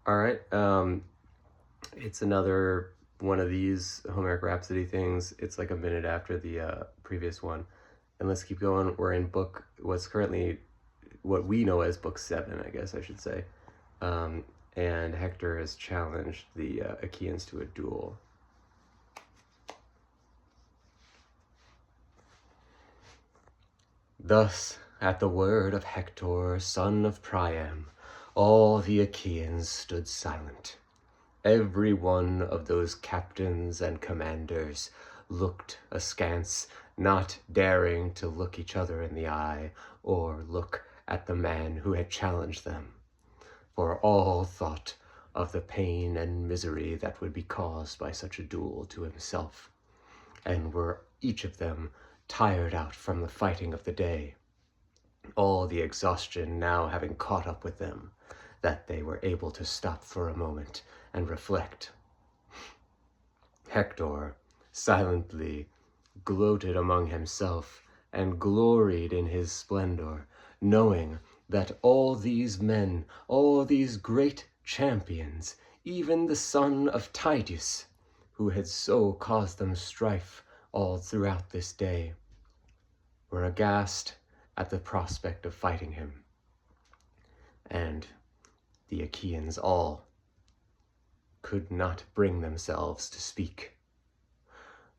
All right. It's another one of these Homeric Rhapsody things. It's like a minute after the previous one. And let's keep going. We're in what's currently what we know as book 7, I guess I should say. And Hector has challenged the Achaeans to a duel. Thus, at the word of Hector, son of Priam, all the Achaeans stood silent. Every one of those captains and commanders looked askance, not daring to look each other in the eye or look at the man who had challenged them, for all thought of the pain and misery that would be caused by such a duel to himself, and were each of them tired out from the fighting of the day, all the exhaustion now having caught up with them, that they were able to stop for a moment and reflect. Hector silently gloated among himself and gloried in his splendor, knowing that all these men, all these great champions, even the son of Tydeus, who had so caused them strife all throughout this day, were aghast at the prospect of fighting him. And the Achaeans all could not bring themselves to speak.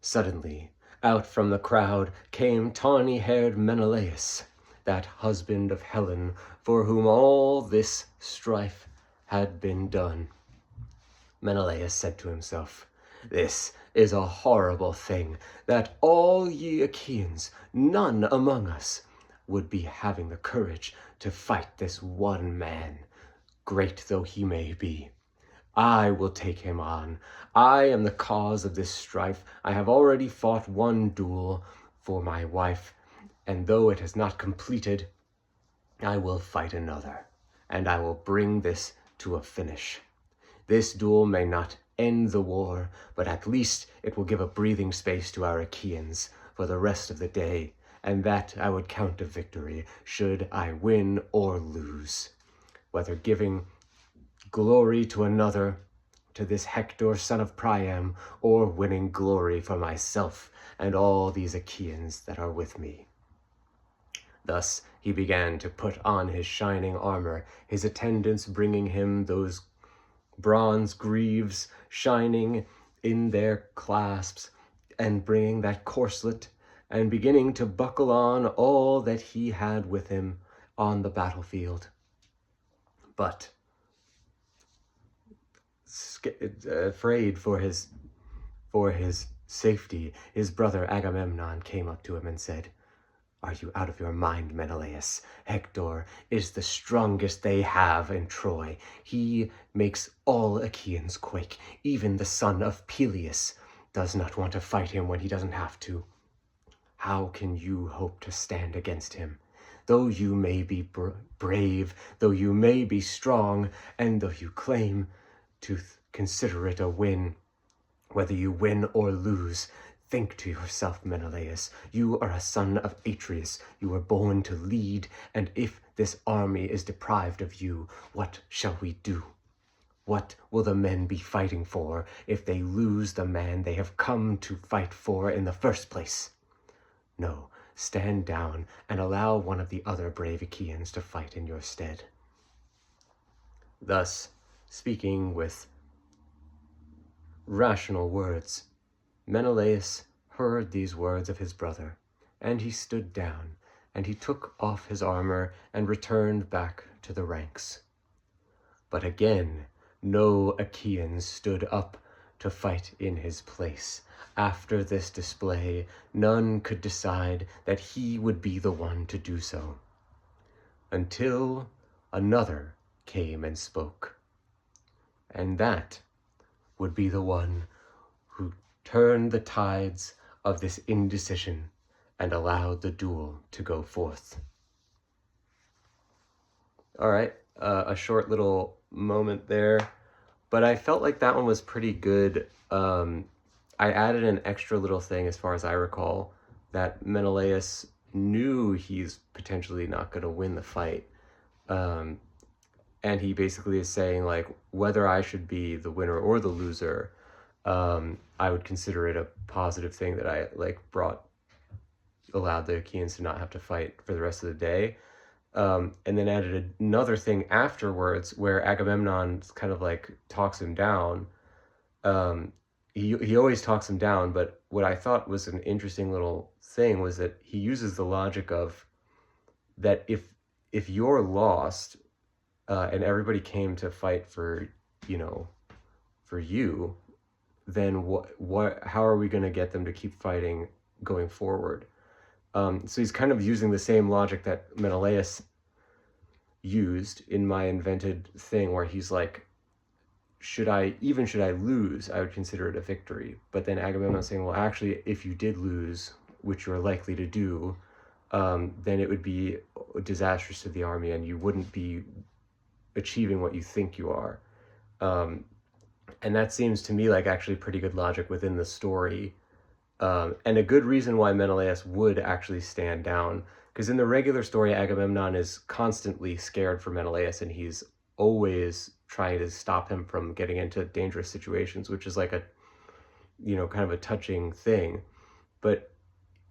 Suddenly, out from the crowd came tawny-haired Menelaus, that husband of Helen, for whom all this strife had been done. Menelaus said to himself, "This is a horrible thing, that all ye Achaeans, none among us, would be having the courage to fight this one man, great though he may be. I will take him on. I am the cause of this strife. I have already fought one duel for my wife, and though it has not completed, I will fight another, and I will bring this to a finish. This duel may not end the war, but at least it will give a breathing space to our Achaeans for the rest of the day, and that I would count a victory, should I win or lose, whether giving glory to another, to this Hector, son of Priam, or winning glory for myself and all these Achaeans that are with me." Thus he began to put on his shining armor, his attendants bringing him those bronze greaves shining in their clasps, and bringing that corselet, and beginning to buckle on all that he had with him on the battlefield. But afraid for his safety, his brother Agamemnon came up to him and said, "Are you out of your mind, Menelaus? Hector is the strongest they have in Troy. He makes all Achaeans quake. Even the son of Peleus does not want to fight him when he doesn't have to. How can you hope to stand against him? Though you may be brave, though you may be strong, and though you claim to consider it a win, whether you win or lose, think to yourself, Menelaus, you are a son of Atreus. You were born to lead, and if this army is deprived of you, what shall we do? What will the men be fighting for if they lose the man they have come to fight for in the first place? No, stand down and allow one of the other brave Achaeans to fight in your stead." Thus, speaking with rational words, Menelaus heard these words of his brother, and he stood down, and he took off his armor and returned back to the ranks. But again, no Achaean stood up to fight in his place. After this display, none could decide that he would be the one to do so, until another came and spoke. And that would be the one who turned the tides of this indecision and allowed the duel to go forth. All right, a short little moment there, but I felt like that one was pretty good. I added an extra little thing, as far as I recall, that Menelaus knew he's potentially not going to win the fight. and he basically is saying, like, whether I should be the winner or the loser, I would consider it a positive thing that I, like, allowed the Achaeans to not have to fight for the rest of the day. And then added another thing afterwards where Agamemnon kind of, like, talks him down. He always talks him down, but what I thought was an interesting little thing was that he uses the logic of that if you're lost, and everybody came to fight for, for you, then how are we going to get them to keep fighting going forward? So he's kind of using the same logic that Menelaus used in my invented thing, where he's like, should I lose, I would consider it a victory. But then Agamemnon's saying, well, actually, if you did lose, which you're likely to do, then it would be disastrous to the army, and you wouldn't be achieving what you think you are. And that seems to me like actually pretty good logic within the story, and a good reason why Menelaus would actually stand down. Because in the regular story, Agamemnon is constantly scared for Menelaus, and he's always trying to stop him from getting into dangerous situations, which is like a, kind of a touching thing. But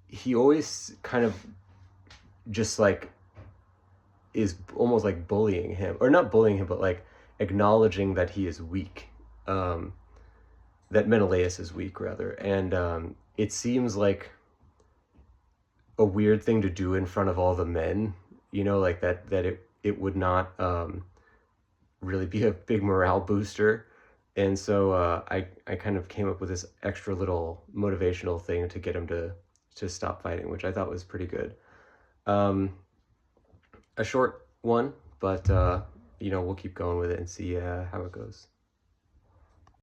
he always kind of just like is almost like bullying him, or not bullying him, but like acknowledging that he is weak, that Menelaus is weak rather. And it seems like a weird thing to do in front of all the men, like that it would not really be a big morale booster. And so I kind of came up with this extra little motivational thing to get him to stop fighting, which I thought was pretty good. A short one, but we'll keep going with it and see how it goes.